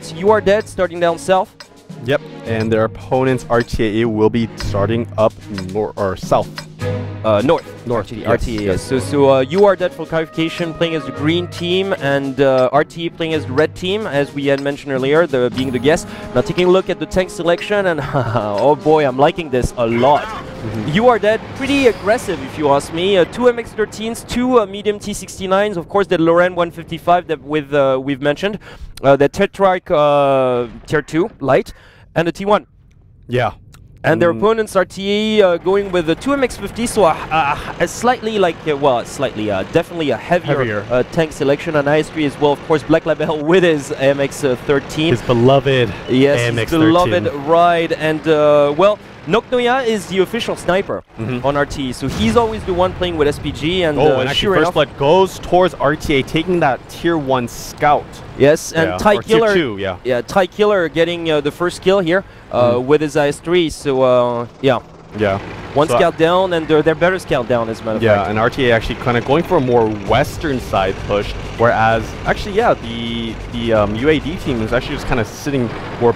it's You Are Dead starting down south. Yep, and their opponent's RTA-E will be starting up south. North. Yes, RTA. yes. So You Are Dead for clarification, playing as the green team, and RTA playing as the red team, as we had mentioned earlier, being the guest. Now taking a look at the tank selection, and oh boy, I'm liking this a lot. You Are Dead, pretty aggressive if you ask me. 2 MX-13s, 2 medium T-69s, of course the Loren 155 that we've mentioned, the Tetrarch Tier 2 light, and the T1. Yeah. And their opponents RTA going with the 2 MX-50, so a slightly definitely a heavier tank selection, and IS-3 as well, of course, Black Label with his MX-13. His beloved yes, MX-13. his beloved ride, and well, Noknoya is the official sniper on RTA, so he's always the one playing with SPG, and and actually First Blood goes towards RTA, taking that Tier 1 scout. Yes, and Ty Killer, Tier 2, Ty Killer getting the first kill here with his IS-3, so one scout down, and their better scout down as a matter of fact. And RTA actually kind of going for a more western side push, whereas actually the UAD team is actually just kind of sitting more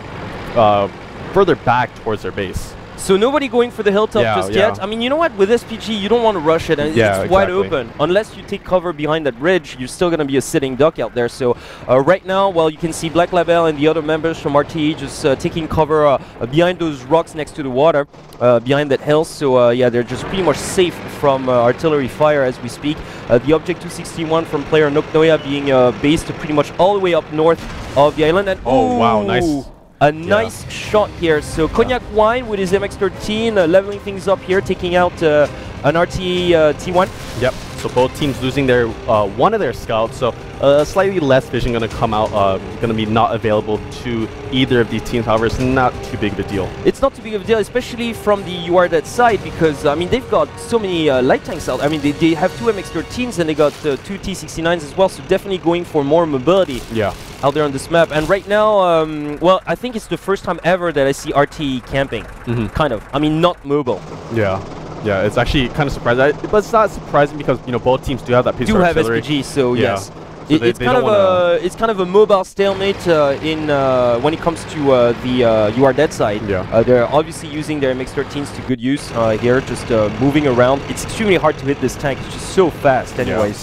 further back towards their base. So nobody going for the hilltop just yet. I mean, you know what? With SPG, you don't want to rush it, and it's wide open. Unless you take cover behind that ridge, you're still going to be a sitting duck out there. So right now, well, you can see Black Label and the other members from RTE just taking cover behind those rocks next to the water, behind that hill. So yeah, they're just pretty much safe from artillery fire as we speak. The Object 261 from player Noknoya being based pretty much all the way up north of the island. And oh wow, nice. A nice shot here. So Cognac Wine with his MX-13 leveling things up here, taking out an RTA T1. Yep. So both teams losing their one of their scouts. So slightly less vision going to come out. Going to be not available to either of these teams. However, it's not too big of a deal. It's not too big of a deal, especially from the You Are Dead side, because I mean they've got so many light tanks out. I mean they have 2 MX-13s and they got 2 T-69s as well. So definitely going for more mobility. Out there on this map. And right now, well, I think it's the first time ever that I see RT camping. Kind of. I mean, not mobile. Yeah, it's actually kind of surprising, but it's not surprising because both teams do have that piece of artillery. SPG, so yes. So it's kind of a mobile stalemate in when it comes to the You Are Dead side. They're obviously using their MX-13s to good use here, just moving around. It's extremely hard to hit this tank. It's just so fast anyway.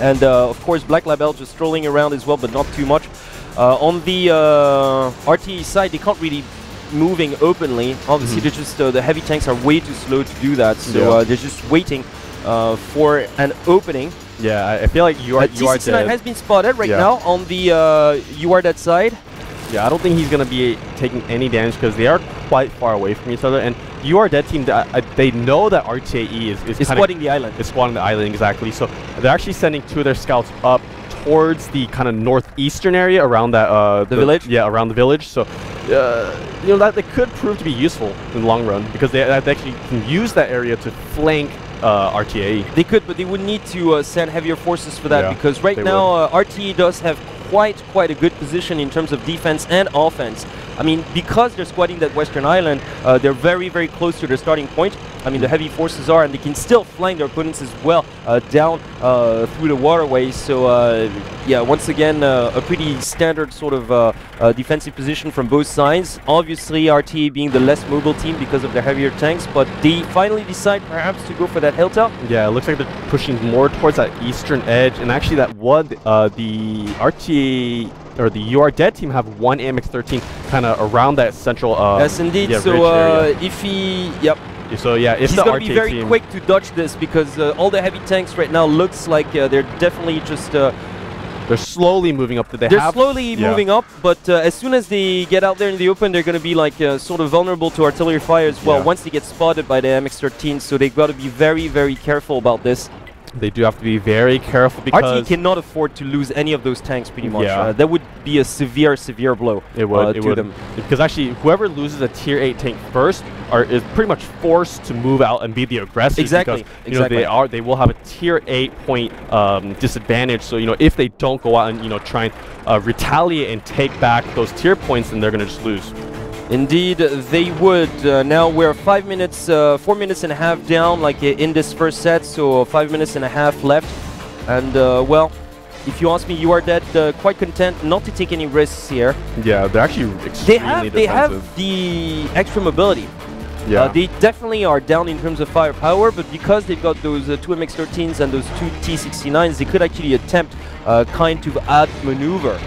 And of course Black Label just strolling around as well, but not too much. On the RTE side, they can't really moving openly. Obviously, they're just the heavy tanks are way too slow to do that, so they're just waiting for an opening. I feel like You Are Dead has been spotted right now on the You Are Dead side. I don't think he's going to be taking any damage because they are quite far away from each other. And You Are Dead team, they know that RTA-E is squatting the island. It's squatting the island, exactly. So they're actually sending 2 of their scouts up towards the kind of northeastern area around that the village. Yeah, around the village. So that could prove to be useful in the long run because they actually can use that area to flank RTA-E. They could, but they would need to send heavier forces for that because right now RTE does have quite a good position in terms of defense and offense. I mean, because they're squatting that western island, they're very close to their starting point. I mean, the heavy forces are, and they can still flank their opponents as well down through the waterways. So yeah, once again, a pretty standard sort of defensive position from both sides. Obviously, RT being the less mobile team because of their heavier tanks, but they finally decide perhaps to go for that hilltop. Yeah, it looks like they're pushing more towards that eastern edge, and actually that one, the RT or the You Are Dead team have 1 MX-13 kind of around that central yes, indeed. So if he, so yeah, if he's going to be very quick to dodge this because all the heavy tanks right now looks like they're definitely just they're slowly moving up. They're slowly moving up, but as soon as they get out there in the open, they're going to be like sort of vulnerable to artillery fire as well once they get spotted by the MX-13. So they've got to be very careful about this. They do have to be very careful because RT cannot afford to lose any of those tanks pretty much. That would be a severe blow to them. Because actually, whoever loses a tier 8 tank first is pretty much forced to move out and be the aggressor. Exactly. Because, they will have a tier 8 point disadvantage. So if they don't go out and try and retaliate and take back those tier points, then they're going to just lose. Indeed, they would. Now we're 4 minutes and a half down, like in this first set, so 5 minutes and a half left. And well, if you ask me, you are dead quite content not to take any risks here. Yeah, they're actually extremely They have the extra mobility. Yeah. They definitely are down in terms of firepower, but because they've got those 2 MX-13s and those 2 T-69s, they could actually attempt kind of outmaneuver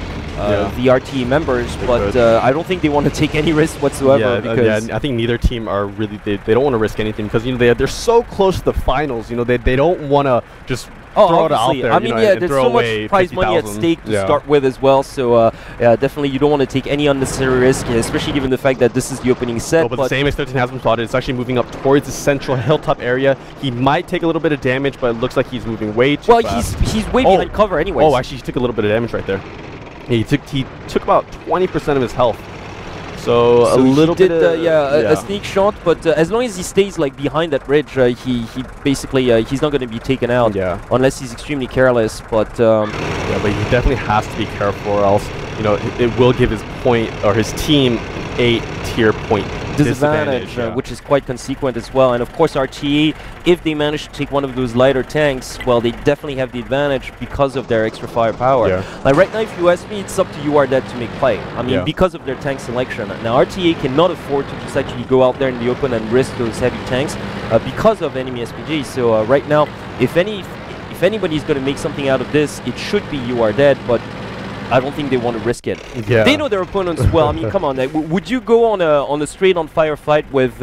the RTE members, but I don't think they want to take any risks whatsoever. Because I think neither team are really, they don't want to risk anything because, you know, they're so close to the finals, you know, they don't want to just throw it out there. I mean, there's so much prize money at stake to start with as well, so definitely you don't want to take any unnecessary risk, especially given the fact that this is the opening set. But the same MX-13 has been spotted. It's actually moving up towards the central hilltop area. He might take a little bit of damage, but it looks like he's moving way too fast. He's way behind cover anyways. Oh, actually, he took a little bit of damage right there. He took about 20% of his health. So a little bit a sneak shot, but as long as he stays like behind that ridge, he basically he's not going to be taken out unless he's extremely careless. But yeah, but he definitely has to be careful, or else, you know, it will give his point or his team 8 tier point disadvantage, which is quite consequent as well. And of course, RTA, if they manage to take one of those lighter tanks, well, they definitely have the advantage because of their extra firepower. Like right now, if you ask me, it's up to URDED to make play. I mean, because of their tank selection. Now, RTA cannot afford to just actually go out there in the open and risk those heavy tanks because of enemy SPG. So right now, if anybody's going to make something out of this, it should be URDED, but I don't think they want to risk it. They know their opponents well. I mean, come on. Would you go on a straight-on-fire fight with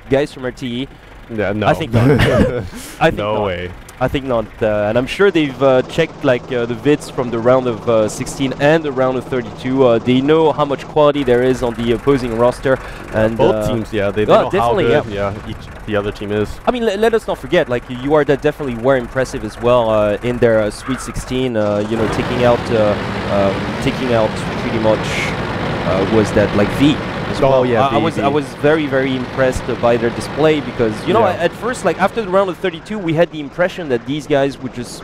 guys from RTE? Yeah, no. I think not. I think no way. I think not. And I'm sure they've checked like the vids from the round of 16 and the round of 32. They know how much quality there is on the opposing roster. And both teams, they know how good the other team is. I mean, let us not forget, like URDED definitely were impressive as well in their Sweet 16. You know, taking out pretty much was that like V. I was very, very impressed by their display because, you know, at first, like after the round of 32, we had the impression that these guys would just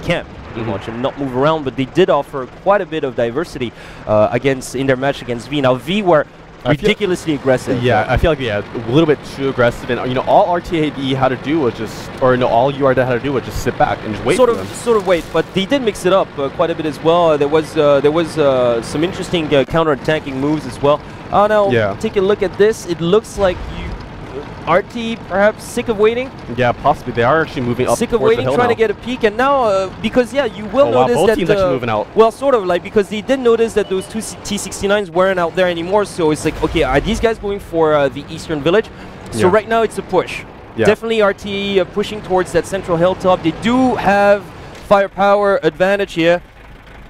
camp pretty much and not move around, but they did offer quite a bit of diversity in their match against V. Now, V were ridiculously aggressive. Yeah, I feel like a little bit too aggressive, and you know, all RTA-E had to do was just, or no, all URDED had to do was just sit back and just wait. Sort of wait, but they did mix it up quite a bit as well. There was some interesting counter-attacking moves as well. Now take a look at this. It looks like RT perhaps sick of waiting. Yeah, possibly. They are actually moving up. Sick of waiting, trying to get a peek, and now because you will notice both that teams actually moving out. Well, sort of, like, because they did notice that those 2 T-69s weren't out there anymore. So it's like, okay, are these guys going for the Eastern Village? So right now it's a push. Definitely RTE pushing towards that central hilltop. They do have firepower advantage here.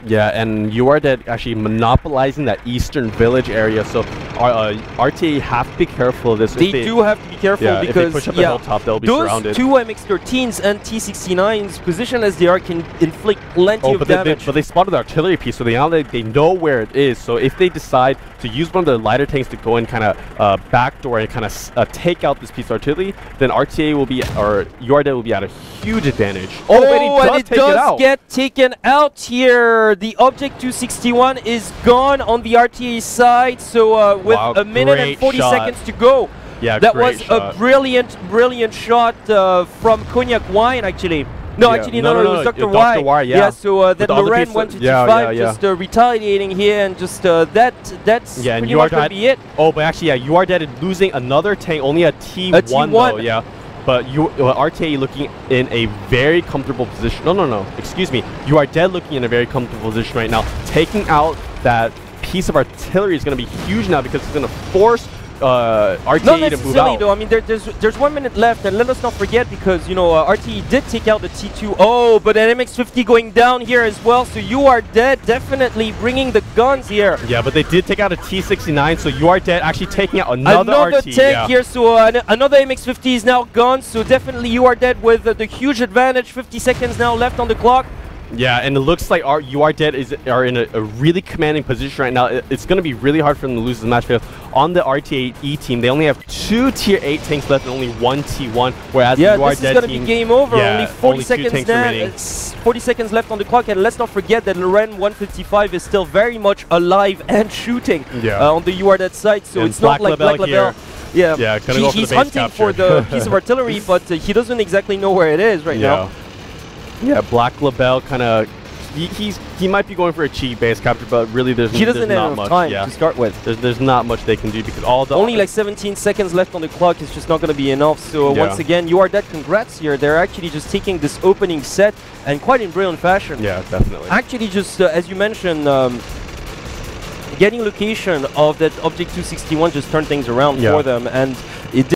Yeah, and URDED actually monopolizing that Eastern Village area, so RTA have to be careful of this. They do have to be careful because if they push up the hilltop, they'll be surrounded. Those 2 MX-13s and T-69s, positioned as they are, can inflict plenty of damage. But they spotted the artillery piece, so now they know where it is. So if they decide to use one of the lighter tanks to go and kind of backdoor and kind of take out this piece of artillery, then RTA will be, or URDED will be at a huge advantage. And it does get taken out here. The Object 261 is gone on the RTA side, so with a minute and 40 seconds to go. Yeah, that was a brilliant shot from Cognac Wine, actually. No, actually, no, it was Dr. Y. Yeah, so that Loren 155 just retaliating here, and just that's pretty much going to be it. Oh, but actually, URDED losing another tank, only a T1 though, But RTA looking in a very comfortable position. No, excuse me. URDED looking in a very comfortable position right now. Taking out that piece of artillery is going to be huge now because it's going to force RTA to move out. Though. I mean, there's 1 minute left, and let us not forget, because, you know, RTA did take out the T2. Oh, but an MX-50 going down here as well, so URDED definitely bringing the guns here. Yeah, but they did take out a T69, so URDED actually taking out another RT. Tank here, so another MX-50 is now gone, so definitely URDED with the huge advantage. 50 seconds now left on the clock. Yeah, and it looks like URDED are in a really commanding position right now. It's going to be really hard for them to lose this match because on the RTA-E team, they only have 2 Tier 8 tanks left and only 1 T1, whereas the URDED this is going to be game over. Only 40 seconds now. It's 40 seconds left on the clock, and let's not forget that Loren 155 is still very much alive and shooting on the URDED side, so it's not like Black Label. Yeah, he's hunting for the piece of artillery, but he doesn't exactly know where it is right now. Yeah, Black Label kind of he might be going for a cheap base capture, but really there's he doesn't there's have not enough much time yeah. to start with. There's not much they can do because all the only like 17 seconds left on the clock is just not going to be enough. So once again, You Are Dead, congrats here. They're actually just taking this opening set and quite in brilliant fashion. Yeah, definitely. Actually, just as you mentioned, getting location of that Object 261 just turned things around for them, and it